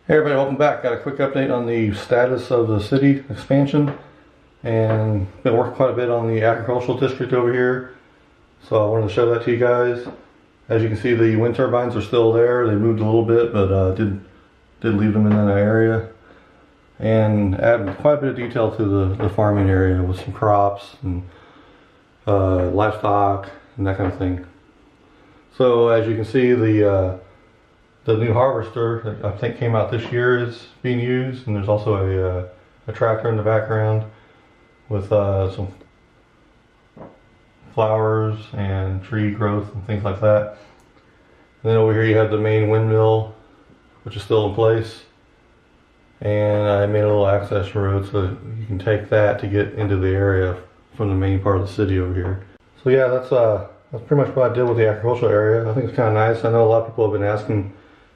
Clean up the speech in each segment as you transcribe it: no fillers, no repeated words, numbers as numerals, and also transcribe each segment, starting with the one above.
Hey everybody, welcome back. Got a quick update on the status of the city expansion, and been working quite a bit on the agricultural district over here. So I wanted to show that to you guys. As you can see, the wind turbines are still there. They moved a little bit, but did leave them in that area, and added quite a bit of detail to the farming area with some crops and livestock and that kind of thing. So as you can see, the new harvester that I think came out this year is being used, and there's also a tractor in the background with some flowers and tree growth and things like that. And then over here you have the main windmill, which is still in place, and I made a little access road so you can take that to get into the area from the main part of the city over here. So yeah, that's pretty much what I did with the agricultural area. I think it's kind of nice. I know a lot of people have been asking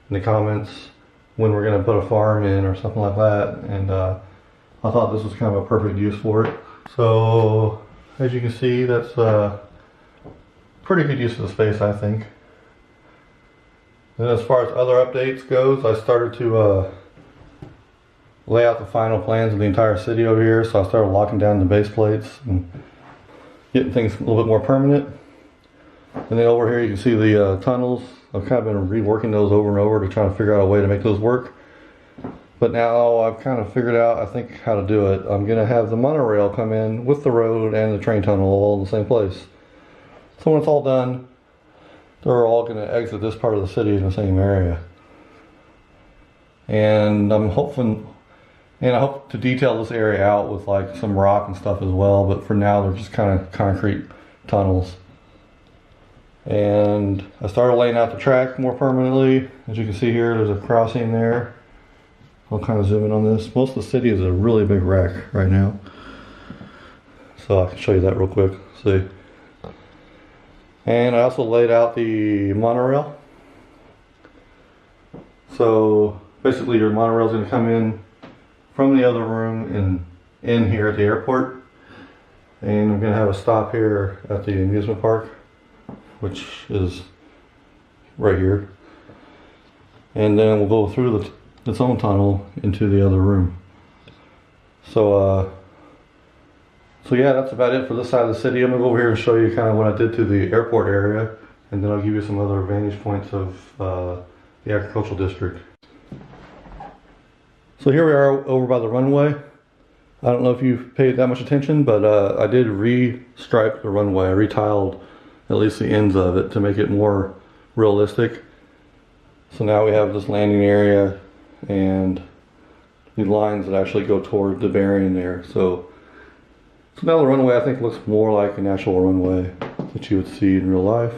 in the comments when we're going to put a farm in or something like that, and I thought this was kind of a perfect use for it. So as you can see, that's pretty good use of the space, I think. And as far as other updates goes, I started to lay out the final plans of the entire city over here. So I started locking down the base plates and getting things a little bit more permanent. And then over here you can see the tunnels. I've kind of been reworking those over and over to try to figure out a way to make those work. But now I've kind of figured out, I think, how to do it. I'm going to have the monorail come in with the road and the train tunnel all in the same place. So when it's all done, they're all going to exit this part of the city in the same area. And I hope to detail this area out with like some rock and stuff as well. But for now, they're just kind of concrete tunnels. And I started laying out the track more permanently. As you can see here, there's a crossing there. I'll kind of zoom in on this. Most of the city is a really big wreck right now. So I can show you that real quick. See? And I also laid out the monorail. So basically your monorail is going to come in from the other room and in here at the airport. And I'm going to have a stop here at the amusement park, which is right here, and then we'll go through its own tunnel into the other room. So yeah, that's about it for this side of the city. I'm gonna go over here and show you kind of what I did to the airport area, and then I'll give you some other vantage points of the agricultural district. So here we are over by the runway. I don't know if you've paid that much attention, but I did re-stripe the runway. I retiled at least the ends of it to make it more realistic. So now we have this landing area and the lines that actually go toward the bearing there. So now the runway, I think, looks more like an actual runway that you would see in real life.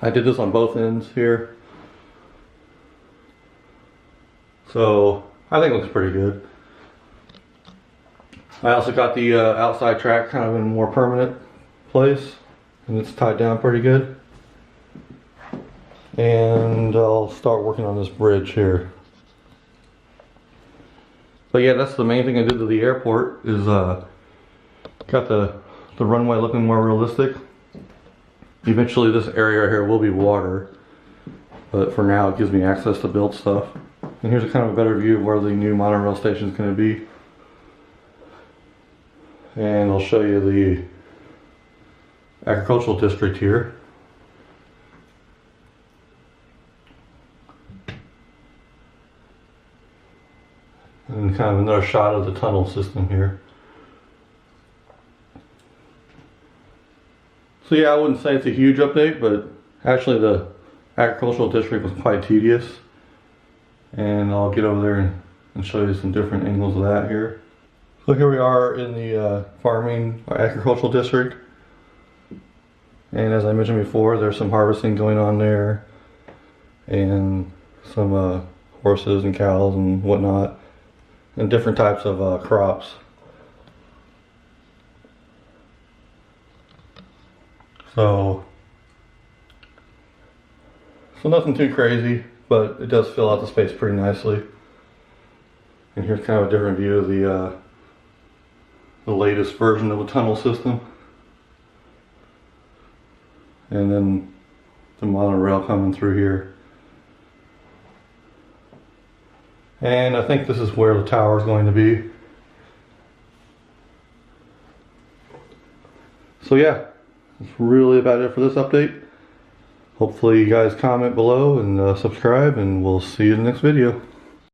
I did this on both ends here, so I think it looks pretty good. I also got the outside track kind of in a more permanent place, and it's tied down pretty good. And I'll start working on this bridge here. But yeah, that's the main thing I did to the airport, is got the runway looking more realistic. Eventually this area right here will be water, but for now it gives me access to build stuff. And here's a kind of a better view of where the new monorail station is going to be. And I'll show you the agricultural district here. And kind of another shot of the tunnel system here. So yeah, I wouldn't say it's a huge update, but actually the agricultural district was quite tedious. And I'll get over there and show you some different angles of that here. So here we are in the farming or agricultural district. And as I mentioned before, there's some harvesting going on there, and some horses and cows and whatnot, and different types of crops. So nothing too crazy, but it does fill out the space pretty nicely. And here's kind of a different view of the latest version of the tunnel system. And then the monorail coming through here. And I think this is where the tower is going to be. So yeah, that's really about it for this update. Hopefully you guys comment below and subscribe, and we'll see you in the next video.